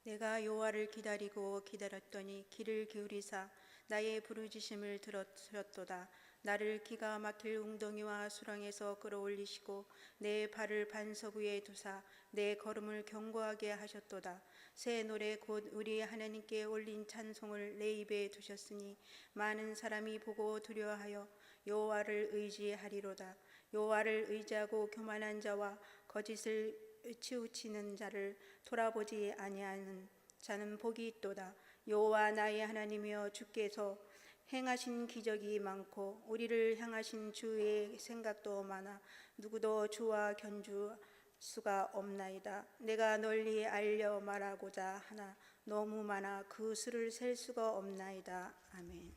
내가 여호와를 기다리고 기다렸더니 귀를 기울이사 나의 부르짖음을 들으셨도다. 나를 기가 막힐 웅덩이와 수렁에서 끌어올리시고 내 발을 반석 위에 두사 내 걸음을 견고하게 하셨도다. 새 노래 곧 우리 하나님께 올린 찬송을 내 입에 두셨으니 많은 사람이 보고 두려워하여 여호와를 의지하리로다. 여호와를 의지하고 교만한 자와 거짓을 치우치는 자를 돌아보지 아니하는 자는 복이 있도다. 여호와 나의 하나님이여, 주께서 행하신 기적이 많고 우리를 향하신 주의 생각도 많아 누구도 주와 견줄 수가 없나이다. 내가 널리 알려 말하고자 하나 너무 많아 그 수를 셀 수가 없나이다. 아멘.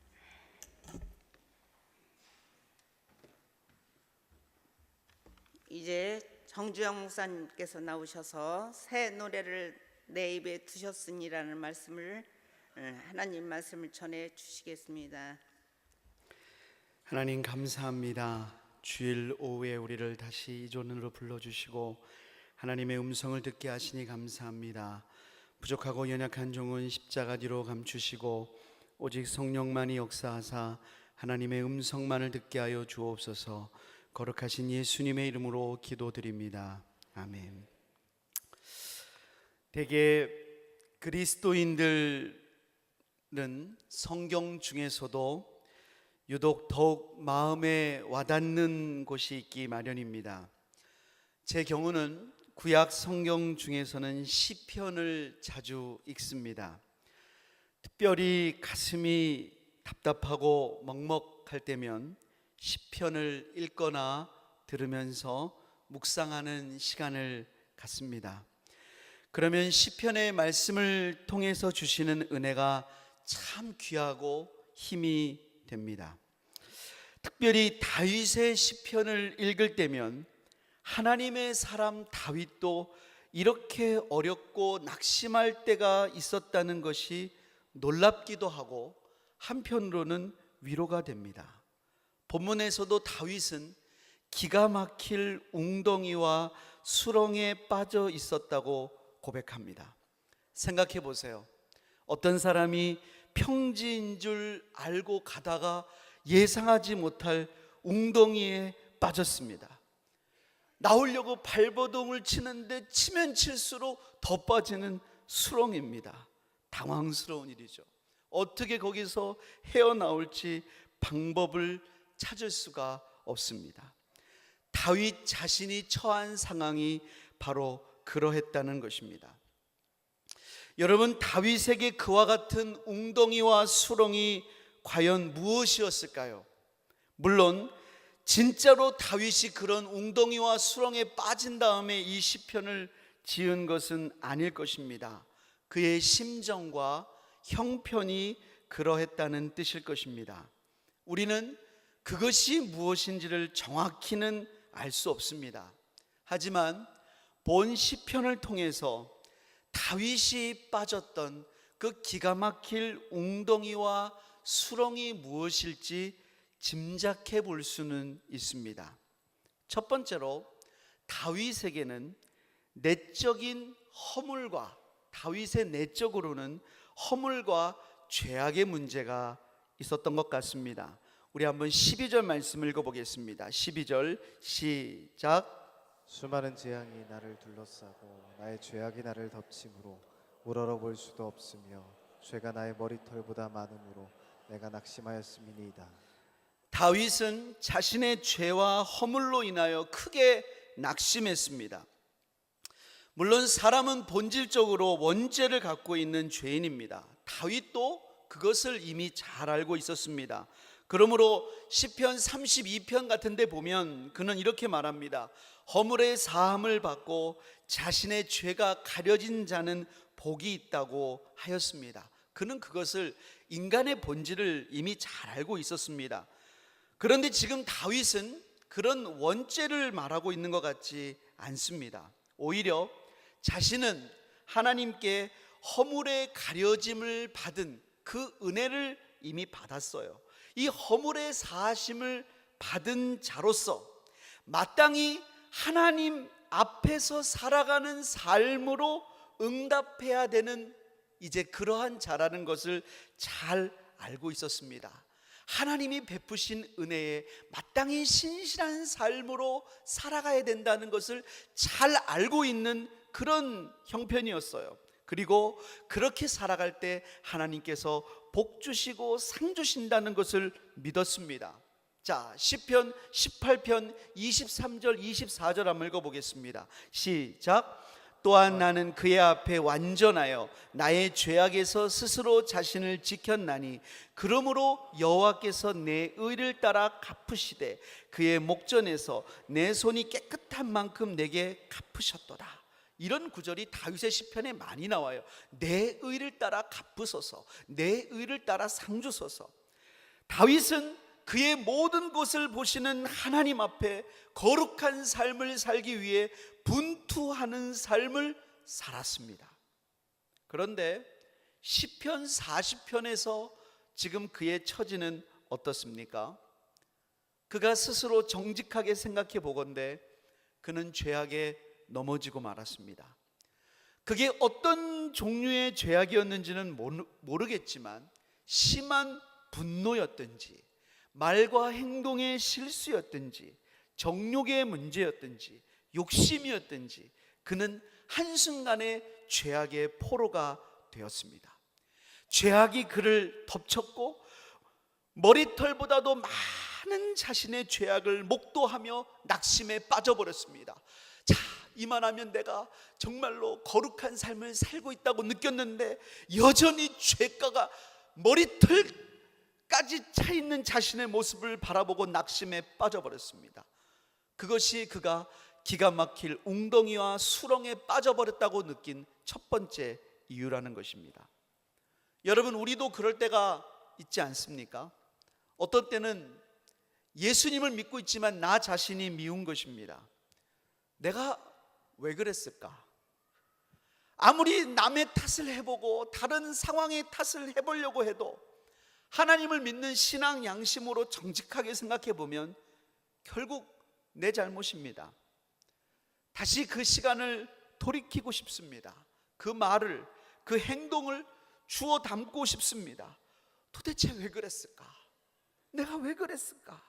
이제 정주영 목사님께서 나오셔서 새 노래를 내 입에 두셨으니라는 말씀을 하나님 말씀을 전해 주시겠습니다. 하나님 감사합니다. 주일 오후에 우리를 다시 이 존으로 불러주시고 하나님의 음성을 듣게 하시니 감사합니다. 부족하고 연약한 종은 십자가 뒤로 감추시고 오직 성령만이 역사하사 하나님의 음성만을 듣게 하여 주옵소서. 거룩하신 예수님의 이름으로 기도드립니다. 아멘. 대개 그리스도인들은 성경 중에서도 유독 더욱 마음에 와닿는 곳이 있기 마련입니다. 제 경우는 구약 성경 중에서는 시편을 자주 읽습니다. 특별히 가슴이 답답하고 먹먹할 때면 시편을 읽거나 들으면서 묵상하는 시간을 갖습니다. 그러면 시편의 말씀을 통해서 주시는 은혜가 참 귀하고 힘이 됩니다. 특별히 다윗의 시편을 읽을 때면 하나님의 사람 다윗도 이렇게 어렵고 낙심할 때가 있었다는 것이 놀랍기도 하고 한편으로는 위로가 됩니다. 본문에서도 다윗은 기가 막힐 웅덩이와 수렁에 빠져 있었다고 고백합니다. 생각해 보세요. 어떤 사람이 평지인 줄 알고 가다가 예상하지 못할 웅덩이에 빠졌습니다. 나오려고 발버둥을 치는데 치면 칠수록 더 빠지는 수렁입니다. 당황스러운 일이죠. 어떻게 거기서 헤어나올지 방법을 찾을 수가 없습니다. 다윗 자신이 처한 상황이 바로 그러했다는 것입니다. 여러분, 다윗에게 그와 같은 웅덩이와 수렁이 과연 무엇이었을까요? 물론 진짜로 다윗이 그런 웅덩이와 수렁에 빠진 다음에 이 시편을 지은 것은 아닐 것입니다. 그의 심정과 형편이 그러했다는 뜻일 것입니다. 우리는 그것이 무엇인지를 정확히는 알 수 없습니다. 하지만 본 시편을 통해서 다윗이 빠졌던 그 기가 막힐 웅덩이와 수렁이 무엇일지 짐작해 볼 수는 있습니다. 첫 번째로 다윗에게는 내적인 허물과, 다윗의 내적으로는 허물과 죄악의 문제가 있었던 것 같습니다. 우리 한번 12절 말씀 읽어보겠습니다. 12절 시작. 수많은 재앙이 나를 둘러싸고 나의 죄악이 나를 덮침으로 우러러볼 수도 없으며 죄가 나의 머리털보다 많음으로 내가 낙심하였음이니이다. 다윗은 자신의 죄와 허물로 인하여 크게 낙심했습니다. 물론 사람은 본질적으로 원죄를 갖고 있는 죄인입니다. 다윗도 그것을 이미 잘 알고 있었습니다. 그러므로 시편 32편 같은 데 보면 그는 이렇게 말합니다. 허물의 사함을 받고 자신의 죄가 가려진 자는 복이 있다고 하였습니다. 그는 그것을, 인간의 본질을 이미 잘 알고 있었습니다. 그런데 지금 다윗은 그런 원죄를 말하고 있는 것 같지 않습니다. 오히려 자신은 하나님께 허물의 가려짐을 받은 그 은혜를 이미 받았어요. 이 허물의 사하심을 받은 자로서 마땅히 하나님 앞에서 살아가는 삶으로 응답해야 되는 이제 그러한 자라는 것을 잘 알고 있었습니다. 하나님이 베푸신 은혜에 마땅히 신실한 삶으로 살아가야 된다는 것을 잘 알고 있는 그런 형편이었어요. 그리고 그렇게 살아갈 때 하나님께서 복 주시고 상 주신다는 것을 믿었습니다. 자, 시편 18편 23절 24절 한번 읽어보겠습니다. 시작. 또한 나는 그의 앞에 완전하여 나의 죄악에서 스스로 자신을 지켰나니 그러므로 여호와께서 내 의를 따라 갚으시되 그의 목전에서 내 손이 깨끗한 만큼 내게 갚으셨도다. 이런 구절이 다윗의 시편에 많이 나와요. 내 의를 따라 갚으소서, 내 의를 따라 상 주소서. 다윗은 그의 모든 것을 보시는 하나님 앞에 거룩한 삶을 살기 위해 분투하는 삶을 살았습니다. 그런데 시편 40편에서 지금 그의 처지는 어떻습니까? 그가 스스로 정직하게 생각해 보건대 그는 죄악에 넘어지고 말았습니다. 그게 어떤 종류의 죄악이었는지는 모르겠지만 심한 분노였든지 말과 행동의 실수였든지 정욕의 문제였든지 욕심이었든지 그는 한순간에 죄악의 포로가 되었습니다. 죄악이 그를 덮쳤고 머리털보다도 많은 자신의 죄악을 목도하며 낙심에 빠져버렸습니다. 자, 이만하면 내가 정말로 거룩한 삶을 살고 있다고 느꼈는데 여전히 죄가가 머리털까지 차 있는 자신의 모습을 바라보고 낙심에 빠져버렸습니다. 그것이 그가 기가 막힐 웅덩이와 수렁에 빠져버렸다고 느낀 첫 번째 이유라는 것입니다. 여러분, 우리도 그럴 때가 있지 않습니까? 어떤 때는 예수님을 믿고 있지만 나 자신이 미운 것입니다. 내가 왜 그랬을까? 아무리 남의 탓을 해보고 다른 상황의 탓을 해보려고 해도 하나님을 믿는 신앙 양심으로 정직하게 생각해 보면 결국 내 잘못입니다. 다시 그 시간을 돌이키고 싶습니다. 그 말을, 그 행동을 주워 담고 싶습니다. 도대체 왜 그랬을까? 내가 왜 그랬을까?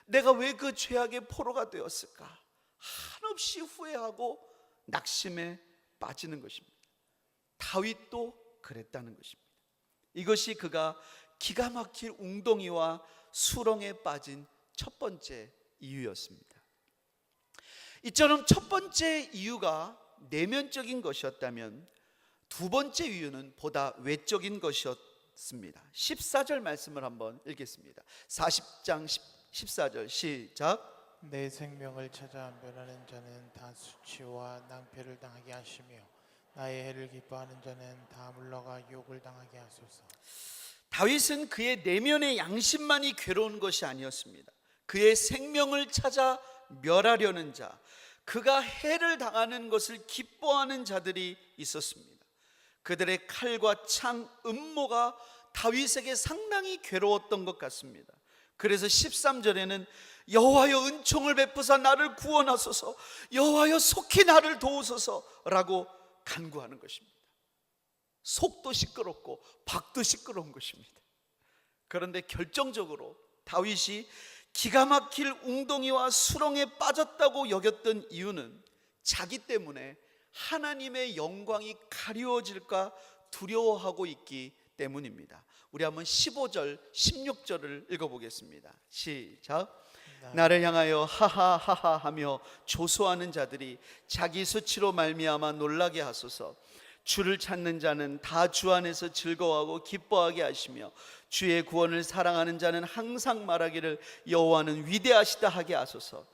내가 왜 그 죄악의 포로가 되었을까? 한없이 후회하고 낙심에 빠지는 것입니다. 다윗도 그랬다는 것입니다. 이것이 그가 기가 막힐 웅덩이와 수렁에 빠진 첫 번째 이유였습니다. 이처럼 첫 번째 이유가 내면적인 것이었다면 두 번째 이유는 보다 외적인 것이었습니다. 14절 말씀을 한번 읽겠습니다. 40장 14절 시작. 내 생명을 찾아 멸하는 자는 다 수치와 낭패를 당하게 하시며 나의 해를 기뻐하는 자는 다 물러가 욕을 당하게 하소서. 다윗은 그의 내면의 양심만이 괴로운 것이 아니었습니다. 그의 생명을 찾아 멸하려는 자, 그가 해를 당하는 것을 기뻐하는 자들이 있었습니다. 그들의 칼과 창, 음모가 다윗에게 상당히 괴로웠던 것 같습니다. 그래서 13절에는 여호와여 은총을 베푸사 나를 구원하소서, 여호와여 속히 나를 도우소서라고 간구하는 것입니다. 속도 시끄럽고 밖도 시끄러운 것입니다. 그런데 결정적으로 다윗이 기가 막힐 웅덩이와 수렁에 빠졌다고 여겼던 이유는 자기 때문에 하나님의 영광이 가리워질까 두려워하고 있기 때문입니다. 우리 한번 15절, 16절을 읽어보겠습니다. 시작. 나를 향하여 하하하하 하며 조소하는 자들이 자기 수치로 말미암아 놀라게 하소서. 주를 찾는 자는 다 주 안에서 즐거워하고 기뻐하게 하시며 주의 구원을 사랑하는 자는 항상 말하기를 여호와는 위대하시다 하게 하소서.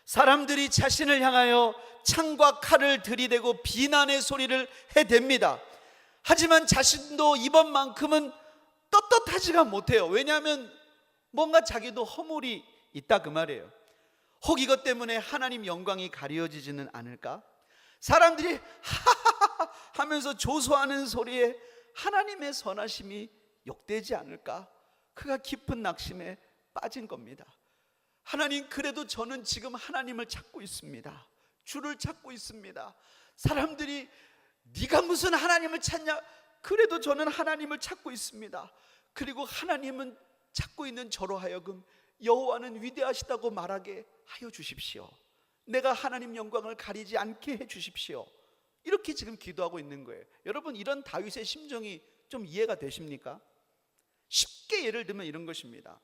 사람들이 자신을 향하여 창과 칼을 들이대고 비난의 소리를 해댑니다. 하지만 자신도 이번만큼은 떳떳하지가 못해요. 왜냐하면 뭔가 자기도 허물이 있다 그 말이에요. 혹 이것 때문에 하나님 영광이 가려지지는 않을까? 사람들이 하하하 하면서 조소하는 소리에 하나님의 선하심이 욕되지 않을까? 그가 깊은 낙심에 빠진 겁니다. 하나님, 그래도 저는 지금 하나님을 찾고 있습니다. 주를 찾고 있습니다. 사람들이 네가 무슨 하나님을 찾냐? 그래도 저는 하나님을 찾고 있습니다. 그리고 하나님은 찾고 있는 저로 하여금 여호와는 위대하시다고 말하게 하여 주십시오. 내가 하나님 영광을 가리지 않게 해 주십시오. 이렇게 지금 기도하고 있는 거예요. 여러분, 이런 다윗의 심정이 좀 이해가 되십니까? 쉽게 예를 들면 이런 것입니다.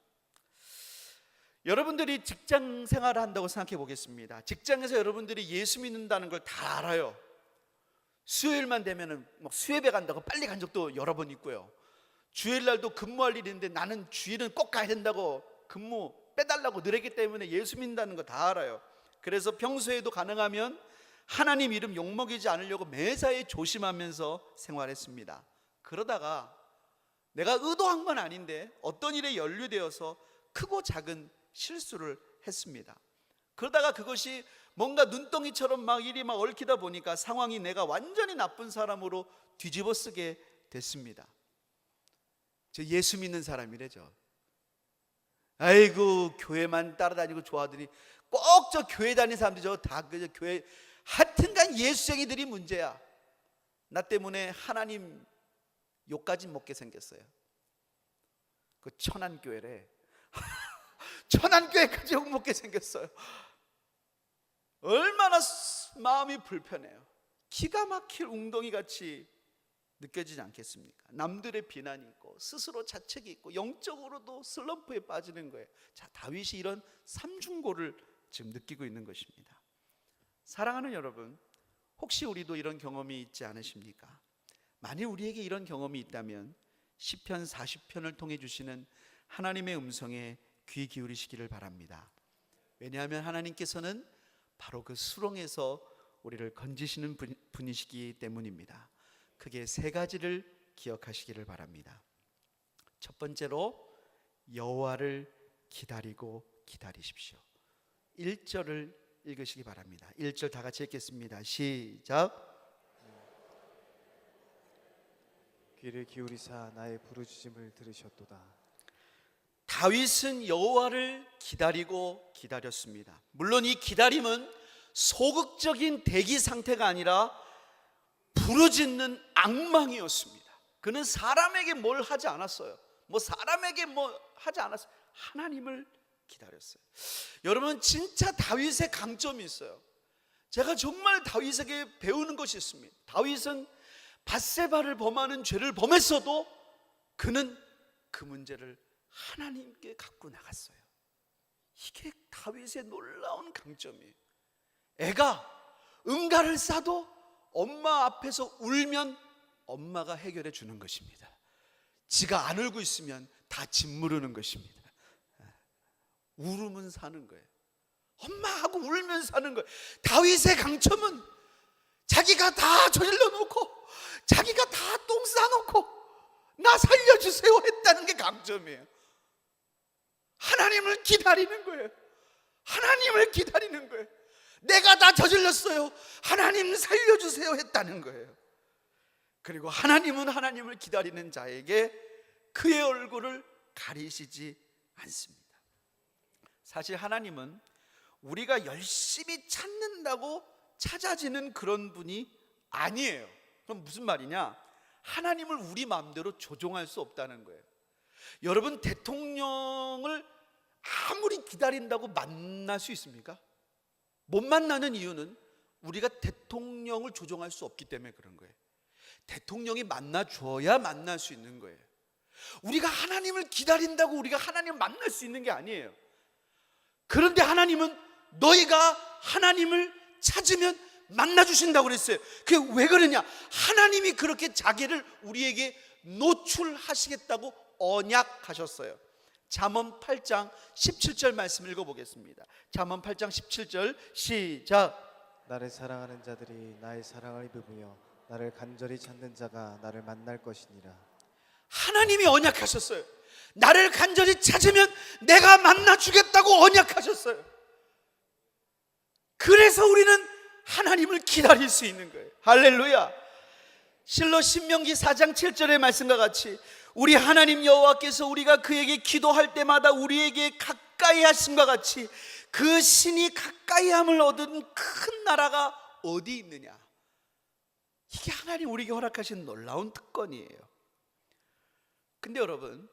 여러분들이 직장 생활을 한다고 생각해 보겠습니다. 직장에서 여러분들이 예수 믿는다는 걸 다 알아요. 수요일만 되면은 막 수협에 간다고 빨리 간 적도 여러 번 있고요. 주일날도 근무할 일이 있는데 나는 주일은 꼭 가야 된다고 근무 빼달라고 늘었기 때문에 예수 믿는다는 거 다 알아요. 그래서 평소에도 가능하면 하나님 이름 욕먹이지 않으려고 매사에 조심하면서 생활했습니다. 그러다가 내가 의도한 건 아닌데 어떤 일에 연루되어서 크고 작은 실수를 했습니다. 그러다가 그것이 뭔가 눈덩이처럼 막 일이 막 얽히다 보니까 상황이 내가 완전히 나쁜 사람으로 뒤집어 쓰게 됐습니다. 저 예수 믿는 사람이래죠. 아이고, 교회만 따라다니고 좋아하더니 꼭 저 교회 다니는 사람들이 저 다 그 교회 하여튼간 예수쟁이들이 문제야. 나 때문에 하나님 욕까지 먹게 생겼어요. 그 천안교회래. 천안교회까지 욕 먹게 생겼어요. 얼마나 마음이 불편해요. 기가 막힐 웅덩이같이 느껴지지 않겠습니까? 남들의 비난이 있고 스스로 자책이 있고 영적으로도 슬럼프에 빠지는 거예요. 자, 다윗이 이런 삼중고를 지금 느끼고 있는 것입니다. 사랑하는 여러분, 혹시 우리도 이런 경험이 있지 않으십니까? 만일 우리에게 이런 경험이 있다면 시편 40편을 통해 주시는 하나님의 음성에 귀 기울이시기를 바랍니다. 왜냐하면 하나님께서는 바로 그 수렁에서 우리를 건지시는 분이시기 때문입니다. 크게 세 가지를 기억하시기를 바랍니다. 첫 번째로, 여호와를 기다리고 기다리십시오. 1절을 읽으시기 바랍니다. 1절 다 같이 읽겠습니다. 시작. 귀를 기울이사 나의 부르짖음을 들으셨도다. 다윗은 여호와를 기다리고 기다렸습니다. 물론 이 기다림은 소극적인 대기 상태가 아니라 부르짖는 앙망이었습니다. 그는 사람에게 뭘 하지 않았어요. 사람에게 하지 않았어요. 하나님을 기다렸어요. 여러분, 진짜 다윗의 강점이 있어요. 제가 정말 다윗에게 배우는 것이 있습니다. 다윗은 밧세바를 범하는 죄를 범했어도 그는 그 문제를 하나님께 갖고 나갔어요. 이게 다윗의 놀라운 강점이에요. 애가 응가를 싸도 엄마 앞에서 울면 엄마가 해결해 주는 것입니다. 지가 안 울고 있으면 다 짓무르는 것입니다. 울으면 사는 거예요. 엄마하고 울면 사는 거예요. 다윗의 강점은 자기가 다 저질러 놓고 자기가 다 똥 싸놓고 나 살려주세요 했다는 게 강점이에요. 하나님을 기다리는 거예요. 하나님을 기다리는 거예요. 내가 다 저질렀어요. 하나님 살려주세요 했다는 거예요. 그리고 하나님은 하나님을 기다리는 자에게 그의 얼굴을 가리시지 않습니다. 사실 하나님은 우리가 열심히 찾는다고 찾아지는 그런 분이 아니에요. 그럼 무슨 말이냐? 하나님을 우리 마음대로 조종할 수 없다는 거예요. 여러분, 대통령을 아무리 기다린다고 만날 수 있습니까? 못 만나는 이유는 우리가 대통령을 조종할 수 없기 때문에 그런 거예요. 대통령이 만나줘야 만날 수 있는 거예요. 우리가 하나님을 기다린다고 우리가 하나님을 만날 수 있는 게 아니에요. 그런데 하나님은 너희가 하나님을 찾으면 만나주신다고 그랬어요. 그게 왜 그러냐? 하나님이 그렇게 자기를 우리에게 노출하시겠다고 언약하셨어요. 잠언 8장 17절 말씀 읽어보겠습니다. 잠언 8장 17절 시작. 나를 사랑하는 자들이 나의 사랑을 입으며 나를 간절히 찾는 자가 나를 만날 것이니라. 하나님이 언약하셨어요. 나를 간절히 찾으면 내가 만나주겠다고 언약하셨어요. 그래서 우리는 하나님을 기다릴 수 있는 거예요. 할렐루야. 실로 신명기 4장 7절의 말씀과 같이 우리 하나님 여호와께서 우리가 그에게 기도할 때마다 우리에게 가까이 하심과 같이 그 신이 가까이함을 얻은 큰 나라가 어디 있느냐? 이게 하나님 우리에게 허락하신 놀라운 특권이에요. 근데 여러분,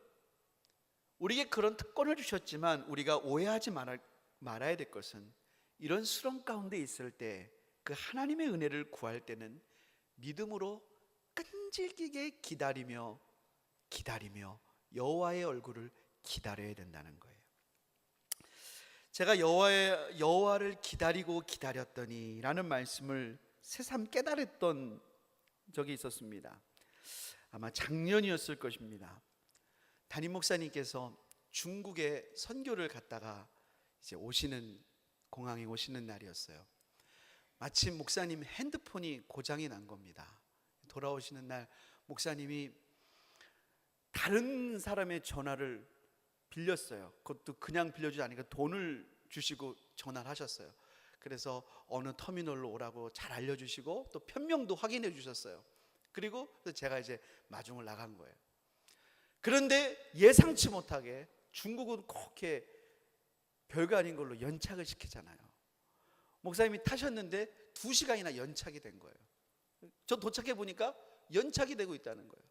우리에게 그런 특권을 주셨지만 우리가 오해하지 말아야 될 것은, 이런 수렁 가운데 있을 때 그 하나님의 은혜를 구할 때는 믿음으로 끈질기게 기다리며 여호와의 얼굴을 기다려야 된다는 거예요. 제가 여호와를 기다렸더니 라는 말씀을 새삼 깨달았던 적이 있었습니다. 아마 작년이었을 것입니다. 담임 목사님께서 중국에 선교를 갔다가 이제 공항에 오시는 날이었어요. 마침 목사님 핸드폰이 고장이 난 겁니다. 돌아오시는 날 목사님이 다른 사람의 전화를 빌렸어요. 그것도 그냥 빌려주지 않으니까 돈을 주시고 전화를 하셨어요. 그래서 어느 터미널로 오라고 잘 알려주시고 또 편명도 확인해 주셨어요. 그리고 제가 이제 마중을 나간 거예요. 그런데 예상치 못하게 중국은 그렇게 별거 아닌 걸로 연착을 시키잖아요. 목사님이 타셨는데 2시간이나 연착이 된 거예요. 저 도착해 보니까 연착이 되고 있다는 거예요.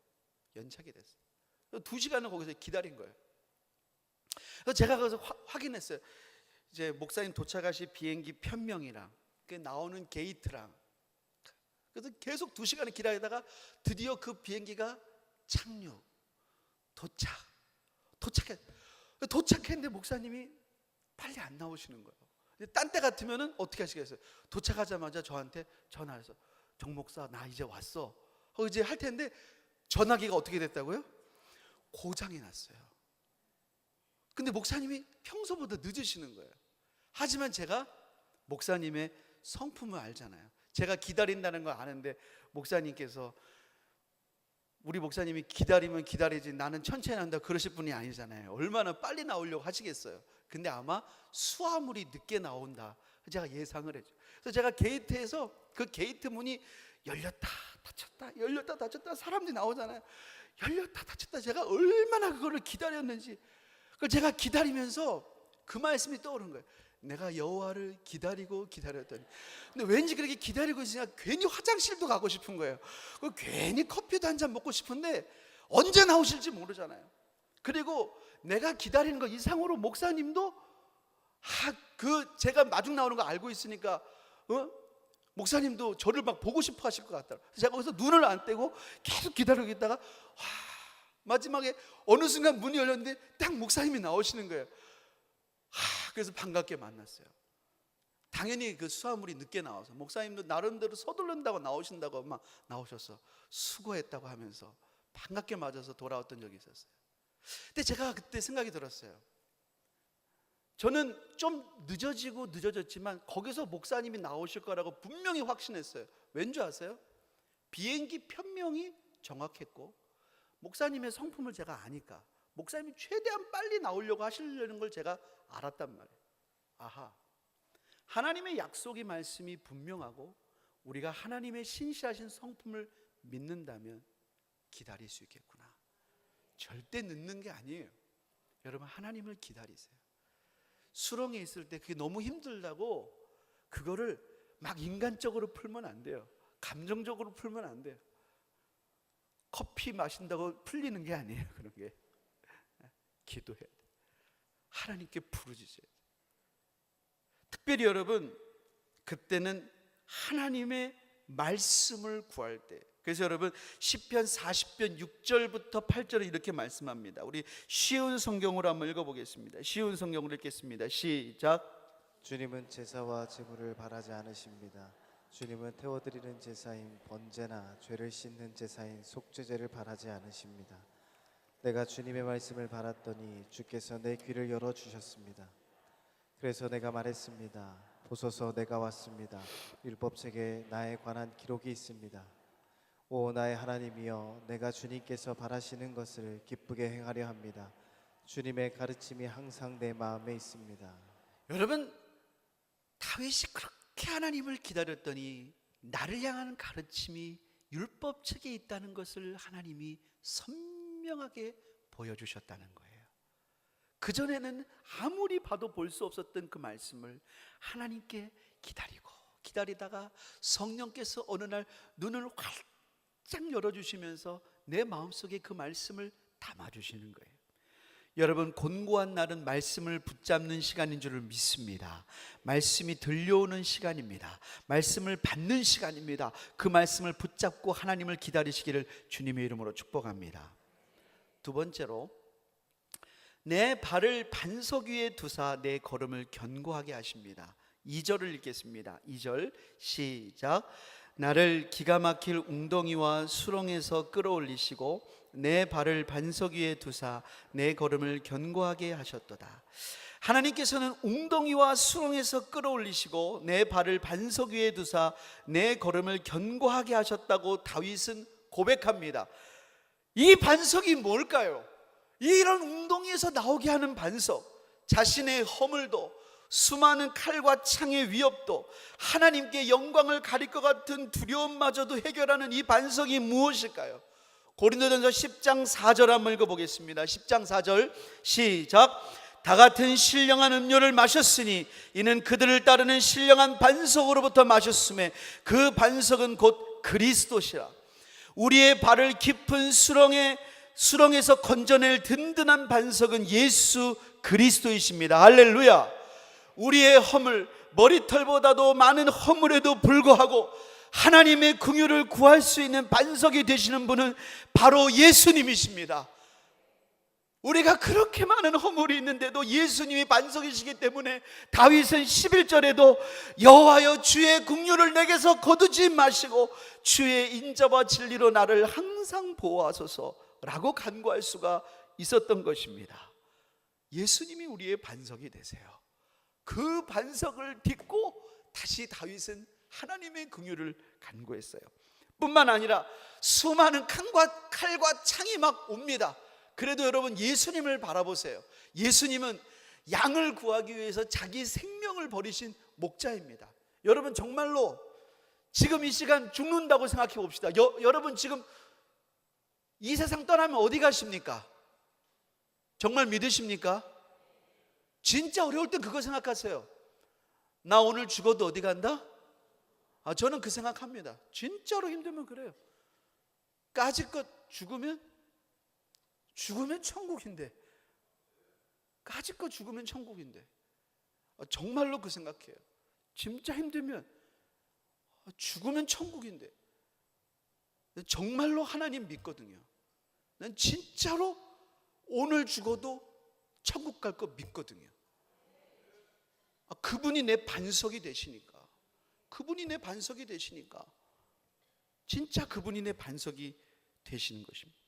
연착이 됐어요. 2시간을 거기서 기다린 거예요. 그래서 제가 가서 확인했어요. 이제 목사님 도착하실 비행기 편명이랑 그 나오는 게이트랑, 그래서 계속 2시간을 기다리다가 드디어 그 비행기가 도착했는데 목사님이 빨리 안 나오시는 거예요. 딴 때 같으면은 어떻게 하시겠어요? 도착하자마자 저한테 전화해서 정 목사 나 이제 왔어. 이제 할 텐데 전화기가 어떻게 됐다고요? 고장이 났어요. 근데 목사님이 평소보다 늦으시는 거예요. 하지만 제가 목사님의 성품을 알잖아요. 제가 기다린다는 걸 아는데 목사님께서, 우리 목사님이 기다리면 기다리지 나는 천천히 한다 그러실 분이 아니잖아요. 얼마나 빨리 나오려고 하시겠어요. 근데 아마 수화물이 늦게 나온다 제가 예상을 했죠. 그래서 제가 게이트에서 그 게이트 문이 열렸다 닫혔다 사람들이 나오잖아요. 열렸다 닫혔다. 제가 얼마나 그거를 기다렸는지, 그걸 제가 기다리면서 그 말씀이 떠오른 거예요. 내가 여호와를 기다렸더니. 근데 왠지 그렇게 기다리고 있으니까 괜히 화장실도 가고 싶은 거예요. 괜히 커피도 한 잔 먹고 싶은데 언제 나오실지 모르잖아요. 그리고 내가 기다리는 거 이상으로 목사님도 제가 마중 나오는 거 알고 있으니까 목사님도 저를 막 보고 싶어 하실 것 같더라고요. 제가 거기서 눈을 안 떼고 계속 기다리고 있다가 마지막에 어느 순간 문이 열렸는데 딱 목사님이 나오시는 거예요. 그래서 반갑게 만났어요. 당연히 그 수화물이 늦게 나와서 목사님도 나름대로 서두른다고 나오신다고 막 나오셔서 수고했다고 하면서 반갑게 맞아서 돌아왔던 적이 있었어요. 근데 제가 그때 생각이 들었어요. 저는 좀 늦어졌지만 거기서 목사님이 나오실 거라고 분명히 확신했어요. 왠지 아세요? 비행기 편명이 정확했고 목사님의 성품을 제가 아니까 목사님이 최대한 빨리 나오려고 하시려는 걸 제가 알았단 말이에요. 하나님의 약속의 말씀이 분명하고 우리가 하나님의 신실하신 성품을 믿는다면 기다릴 수 있겠구나. 절대 늦는 게 아니에요. 여러분, 하나님을 기다리세요. 수렁에 있을 때 그게 너무 힘들다고 그거를 막 인간적으로 풀면 안 돼요. 감정적으로 풀면 안 돼요. 커피 마신다고 풀리는 게 아니에요. 그런 게 기도해야 돼요. 하나님께 부르짖어야 돼요. 특별히 여러분, 그때는 하나님의 말씀을 구할 때. 그래서 여러분 시편 40편 6절부터 8절을 이렇게 말씀합니다. 우리 쉬운 성경으로 한번 읽어보겠습니다. 쉬운 성경으로 읽겠습니다. 시작. 주님은 제사와 제물을 바라지 않으십니다. 주님은 태워드리는 제사인 번제나 죄를 씻는 제사인 속죄제를 바라지 않으십니다. 내가 주님의 말씀을 바랐더니 주께서 내 귀를 열어주셨습니다. 그래서 내가 말했습니다. 보소서 내가 왔습니다. 율법책에 나에 관한 기록이 있습니다. 오 나의 하나님이여, 내가 주님께서 바라시는 것을 기쁘게 행하려 합니다. 주님의 가르침이 항상 내 마음에 있습니다. 여러분, 다윗이 그렇게 하나님을 기다렸더니 나를 향하는 가르침이 율법책에 있다는 것을 하나님이 선명하게 보여주셨다는 거예요. 그전에는 아무리 봐도 볼 수 없었던 그 말씀을 하나님께 기다리다가 성령께서 어느 날 눈을 활짝 열어주시면서 내 마음속에 그 말씀을 담아주시는 거예요. 여러분, 곤고한 날은 말씀을 붙잡는 시간인 줄을 믿습니다. 말씀이 들려오는 시간입니다. 말씀을 받는 시간입니다. 그 말씀을 붙잡고 하나님을 기다리시기를 주님의 이름으로 축복합니다. 두 번째로, 내 발을 반석 위에 두사 내 걸음을 견고하게 하십니다. 2절을 읽겠습니다. 2절 시작. 나를 기가 막힐 웅덩이와 수렁에서 끌어올리시고 내 발을 반석 위에 두사 내 걸음을 견고하게 하셨도다. 하나님께서는 웅덩이와 수렁에서 끌어올리시고 내 발을 반석 위에 두사 내 걸음을 견고하게 하셨다고 다윗은 고백합니다. 이 반석이 뭘까요? 이런 웅덩이에서 나오게 하는 반석, 자신의 허물도, 수많은 칼과 창의 위협도, 하나님께 영광을 가릴 것 같은 두려움마저도 해결하는 이 반석이 무엇일까요? 고린도전서 10장 4절 한번 읽어보겠습니다. 10장 4절 시작. 다 같은 신령한 음료를 마셨으니 이는 그들을 따르는 신령한 반석으로부터 마셨음에 그 반석은 곧 그리스도시라. 우리의 발을 깊은 수렁에서 건져낼 든든한 반석은 예수 그리스도이십니다. 할렐루야. 우리의 허물, 머리털보다도 많은 허물에도 불구하고 하나님의 긍휼을 구할 수 있는 반석이 되시는 분은 바로 예수님이십니다. 우리가 그렇게 많은 허물이 있는데도 예수님이 반석이시기 때문에 다윗은 11절에도 여호와여 주의 긍휼을 내게서 거두지 마시고 주의 인자와 진리로 나를 항상 보호하소서라고 간구할 수가 있었던 것입니다. 예수님이 우리의 반석이 되세요. 그 반석을 딛고 다시 다윗은 하나님의 긍휼을 간구했어요. 뿐만 아니라 수많은 칼과 창이 막 옵니다. 그래도 여러분, 예수님을 바라보세요. 예수님은 양을 구하기 위해서 자기 생명을 버리신 목자입니다. 여러분, 정말로 지금 이 시간 죽는다고 생각해 봅시다. 여러분 지금 이 세상 떠나면 어디 가십니까? 정말 믿으십니까? 진짜 어려울 때 그거 생각하세요. 나 오늘 죽어도 어디 간다? 저는 그 생각합니다. 진짜로 힘들면 그래요. 까짓것 죽으면 천국인데, 까짓것 죽으면 천국인데, 정말로 그 생각해요. 진짜 힘들면 죽으면 천국인데, 정말로 하나님 믿거든요. 난 진짜로 오늘 죽어도 천국 갈 거 믿거든요. 그분이 내 반석이 되시니까, 그분이 내 반석이 되시니까, 진짜 그분이 내 반석이 되시는 것입니다.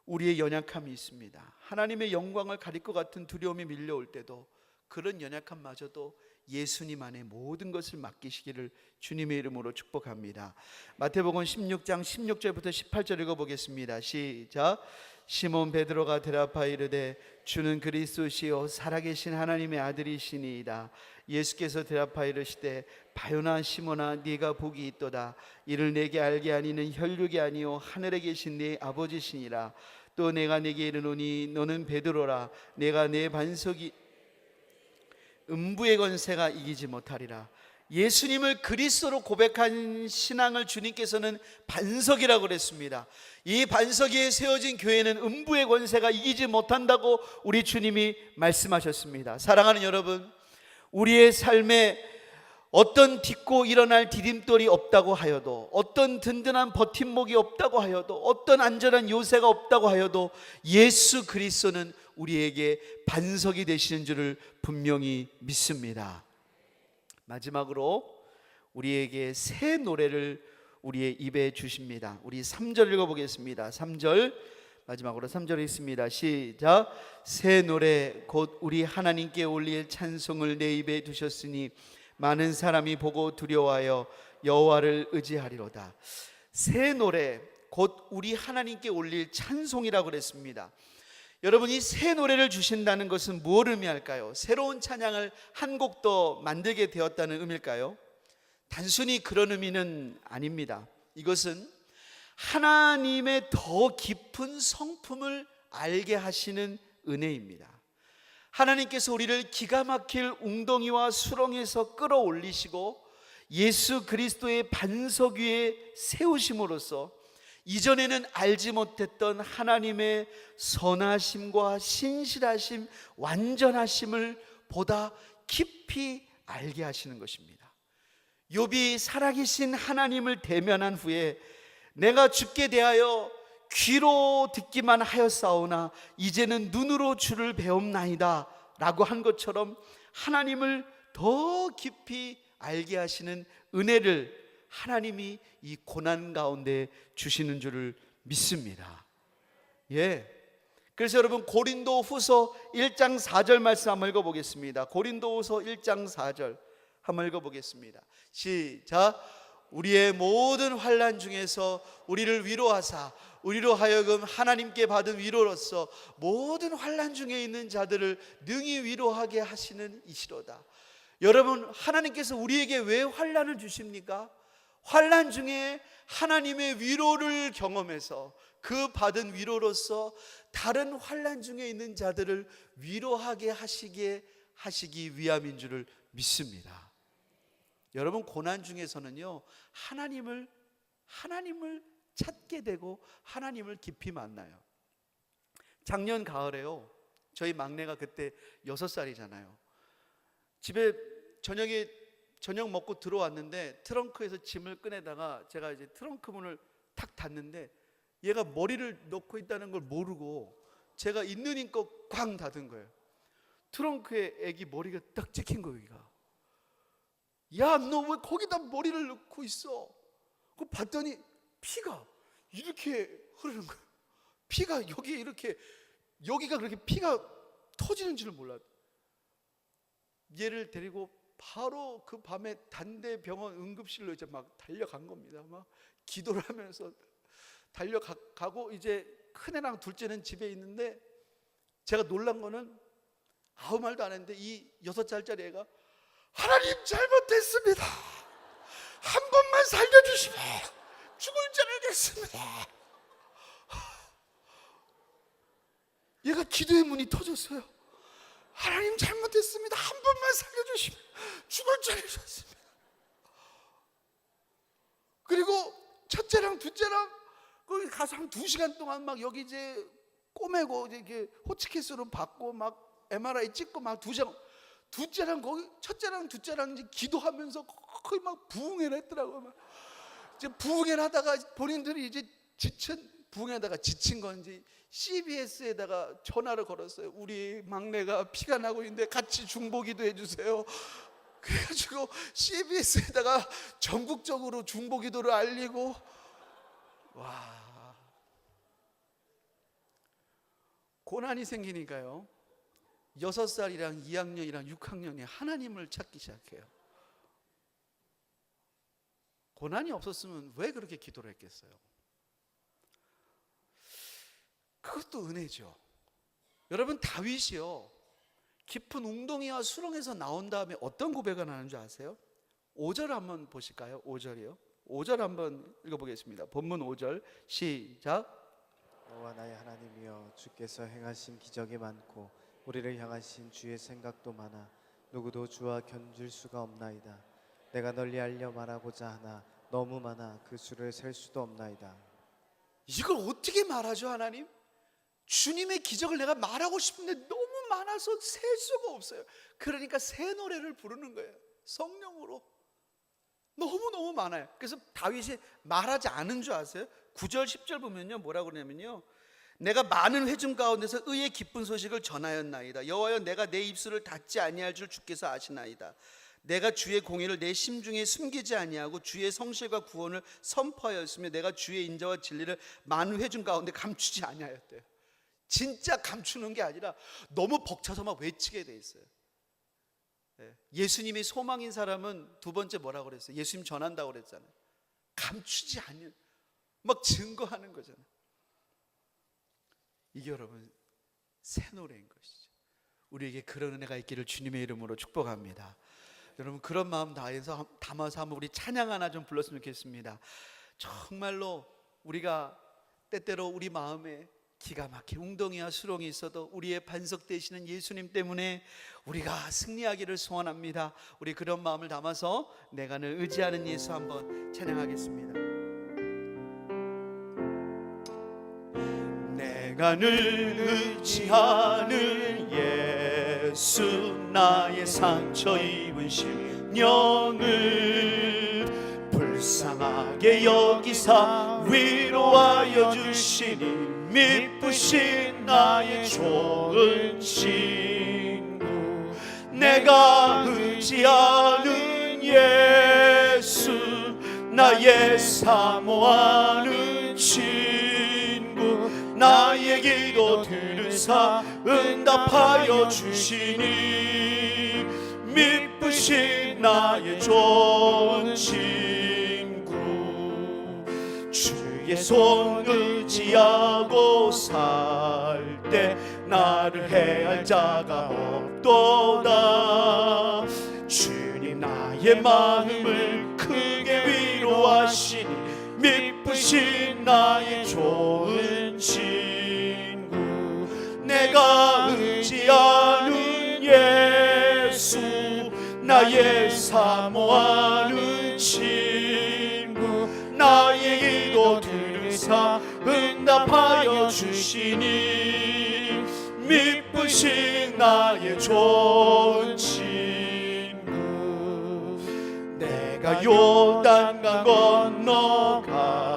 우리의 연약함이 있습니다. 하나님의 영광을 가릴 것 같은 두려움이 밀려올 때도 그런 연약함마저도 예수님 안에 모든 것을 맡기시기를 주님의 이름으로 축복합니다. 마태복음 16장 16절부터 18절 읽어보겠습니다. 시작. 시몬 베드로가 대답하여 이르되 주는 그리스도시요 살아계신 하나님의 아들이시니이다. 예수께서 대답하여 이르시되 바요나 시몬아 네가 복이 있도다. 이를 내게 알게 하니는 혈육이 아니요 하늘에 계신 네 아버지시니라. 또 내가 네게 이르노니 너는 베드로라. 내가 내 반석이 음부의 권세가 이기지 못하리라. 예수님을 그리스도로 고백한 신앙을 주님께서는 반석이라고 그랬습니다. 이 반석 위에 세워진 교회는 음부의 권세가 이기지 못한다고 우리 주님이 말씀하셨습니다. 사랑하는 여러분, 우리의 삶에 어떤 딛고 일어날 디딤돌이 없다고 하여도, 어떤 든든한 버팀목이 없다고 하여도, 어떤 안전한 요새가 없다고 하여도 예수 그리스도는 우리에게 반석이 되시는 줄을 분명히 믿습니다. 마지막으로 우리에게 새 노래를 우리의 입에 주십니다. 우리 3절 읽어보겠습니다. 3절, 마지막으로 3절 읽습니다. 시작. 새 노래 곧 우리 하나님께 올릴 찬송을 내 입에 두셨으니 많은 사람이 보고 두려워하여 여호와를 의지하리로다. 새 노래 곧 우리 하나님께 올릴 찬송이라고 그랬습니다. 여러분, 이 새 노래를 주신다는 것은 무엇을 의미할까요? 새로운 찬양을 한 곡 더 만들게 되었다는 의미일까요? 단순히 그런 의미는 아닙니다. 이것은 하나님의 더 깊은 성품을 알게 하시는 은혜입니다. 하나님께서 우리를 기가 막힐 웅덩이와 수렁에서 끌어올리시고 예수 그리스도의 반석 위에 세우심으로써 이전에는 알지 못했던 하나님의 선하심과 신실하심, 완전하심을 보다 깊이 알게 하시는 것입니다. 욥이 살아계신 하나님을 대면한 후에 내가 주께 대하여 귀로 듣기만 하였사오나 이제는 눈으로 주를 배움나이다 라고 한 것처럼 하나님을 더 깊이 알게 하시는 은혜를 하나님이 이 고난 가운데 주시는 줄을 믿습니다. 그래서 여러분 고린도 후서 1장 4절 말씀 한번 읽어보겠습니다. 고린도 후서 1장 4절 한번 읽어보겠습니다. 시작. 우리의 모든 환난 중에서 우리를 위로하사 우리로 하여금 하나님께 받은 위로로서 모든 환난 중에 있는 자들을 능히 위로하게 하시는 이시로다. 여러분, 하나님께서 우리에게 왜 환난을 주십니까? 환난 중에 하나님의 위로를 경험해서 그 받은 위로로서 다른 환난 중에 있는 자들을 위로하게 하시기 위함인 줄을 믿습니다. 여러분, 고난 중에서는요, 하나님을 찾게 되고 하나님을 깊이 만나요. 작년 가을에요, 저희 막내가 그때 6살이잖아요. 집에 저녁 먹고 들어왔는데 트렁크에서 짐을 꺼내다가 제가 이제 트렁크 문을 탁 닫는데 얘가 머리를 넣고 있다는 걸 모르고 제가 있는 힘껏 꽝 닫은 거예요. 트렁크에 애기 머리가 딱 찍힌 거예요. 여기가. 야, 너 왜 거기다 머리를 넣고 있어? 그거 봤더니 피가 이렇게 흐르는 거예요. 피가 여기에 이렇게, 여기가 그렇게 피가 터지는 줄을 몰랐어요. 얘를 데리고 바로 그 밤에 단대병원 응급실로 이제 막 달려간 겁니다. 막 기도를 하면서 달려가고 이제 큰애랑 둘째는 집에 있는데 제가 놀란 거는 아무 말도 안 했는데 이 6살짜리 애가 하나님 잘못했습니다. 한 번만 살려주시면 죽을 죄를 겠습니다. 얘가 기도의 문이 터졌어요. 하나님 잘못했습니다. 한 번만 살려주시면 죽을 죄를 졌습니다. 그리고 첫째랑 둘째랑 거기 가서 한 2시간 동안 막 여기 이제 꼬매고 이렇게 호치키스로 받고 막 MRI 찍고 막 2시간. 둘째랑 거기 첫째랑 둘째랑 이제 기도하면서 거의 막 부흥회를 했더라고요. 막 이제 부흥회를 하다가 본인들이 이제 부흥회하다가 지친 건지 CBS에다가 전화를 걸었어요. 우리 막내가 피가 나고 있는데 같이 중보기도 해주세요. 그래가지고 CBS에다가 전국적으로 중보기도를 알리고, 와, 고난이 생기니까요 6살이랑 2학년이랑 6학년이 하나님을 찾기 시작해요. 고난이 없었으면 왜 그렇게 기도를 했겠어요? 그것도 은혜죠. 여러분, 다윗이요 깊은 웅덩이와 수렁에서 나온 다음에 어떤 고백을 하는 줄 아세요? 5절 한번 보실까요? 5절이요. 5절 한번 읽어보겠습니다. 본문 5절 시작. 여호와 나의 하나님이여, 주께서 행하신 기적이 많고 우리를 향하신 주의 생각도 많아 누구도 주와 견줄 수가 없나이다. 내가 널리 알려 말하고자 하나 너무 많아 그 수를 셀 수도 없나이다. 이걸 어떻게 말하죠, 하나님? 주님의 기적을 내가 말하고 싶은데 너무 많아서 셀 수가 없어요. 그러니까 새 노래를 부르는 거예요. 성령으로. 너무너무 많아요. 그래서 다윗이 말하지 않은 줄 아세요? 9절 10절 보면요 뭐라고 그러냐면요, 내가 많은 회중 가운데서 의의 기쁜 소식을 전하였나이다. 여호와여, 내가 내 입술을 닫지 아니할 줄 주께서 아시나이다. 내가 주의 공의를 내 심중에 숨기지 아니하고 주의 성실과 구원을 선포하였으며 내가 주의 인자와 진리를 많은 회중 가운데 감추지 아니하였대요. 진짜 감추는 게 아니라 너무 벅차서 막 외치게 돼 있어요. 예수님이 소망인 사람은 두 번째 뭐라고 그랬어요? 예수님 전한다고 그랬잖아요. 감추지 않는, 막 증거하는 거잖아요. 이게 여러분 새 노래인 것이죠. 우리에게 그런 은혜가 있기를 주님의 이름으로 축복합니다. 여러분, 그런 마음 담아서 한번 우리 찬양 하나 좀 불렀으면 좋겠습니다. 정말로 우리가 때때로 우리 마음에 기가 막힌 웅덩이와 수렁이 있어도 우리의 반석 되시는 예수님 때문에 우리가 승리하기를 소원합니다. 우리 그런 마음을 담아서 내가 늘 의지하는 예수 한번 찬양하겠습니다. 내가 늘 의지하는 예수, 나의 상처 입은 심령을 불쌍하게 여기사 위로하여 주시니 미쁘신 나의 좋은 친구. 내가 의지하는 예수, 나의 사모하는 친구. 나의 기도 들으사 응답하여 주시니 미쁘신 나의 좋은 친구. 주의 손 의지하고 살 때 나를 해할 자가 없도다. 주님 나의 마음을 크게 위로하시니 미쁘신 나의 좋은 친구. 내가 의지하는 예수, 나의 사모하는 친구. 나의 기도 들으사 응답하여 주시니 미쁘신 나의 좋은 친구. 내가 요단강 건너가며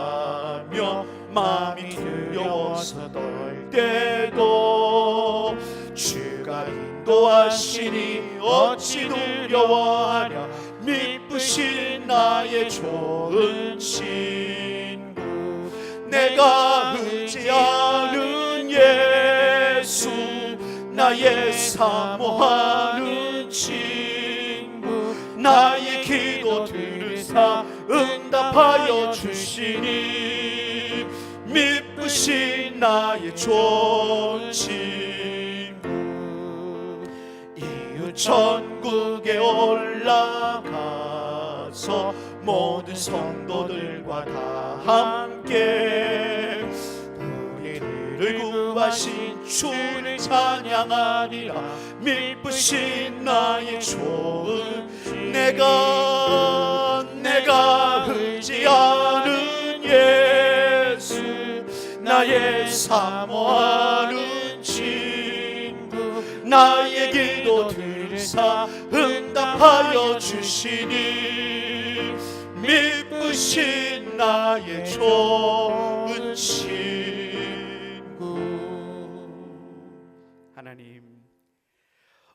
마음이 두려워서 떨 때도 주가 인도하시니 어찌 두려워하랴. 미쁘신 나의 좋은 친구. 내가 의지하는 예수, 나의 사모하는 친구. 나의 기도 들으사 응답하여 주시니 미쁘신 나의 좋은 친구. 이웃 천국에 올라가서 모든 성도들과 다 함께 우리를 구하신 주를 찬양하리라. 미쁘신 나의 좋은 내가 의지하는 예수, 나의 사모하는 친구. 나의 기도 들으사 응답하여 주시니 미쁘신 나의 좋은 친구. 하나님,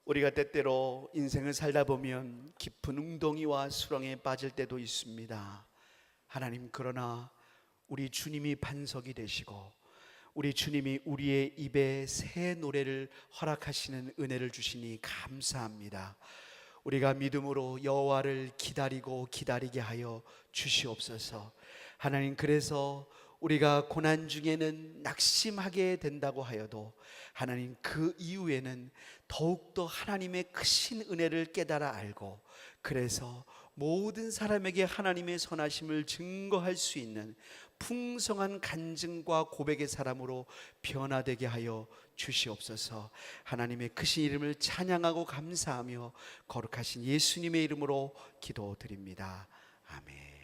우리가 때때로 인생을 살다 보면 깊은 웅덩이와 수렁에 빠질 때도 있습니다. 하나님, 그러나 우리 주님이 반석이 되시고 우리 주님이 우리의 입에 새 노래를 허락하시는 은혜를 주시니 감사합니다. 우리가 믿음으로 여호와를 기다리고 기다리게 하여 주시옵소서. 하나님, 그래서 우리가 고난 중에는 낙심하게 된다고 하여도 하나님, 그 이후에는 더욱더 하나님의 크신 은혜를 깨달아 알고, 그래서 모든 사람에게 하나님의 선하심을 증거할 수 있는 풍성한 간증과 고백의 사람으로 변화되게 하여 주시옵소서. 하나님의 크신 이름을 찬양하고 감사하며 거룩하신 예수님의 이름으로 기도드립니다. 아멘.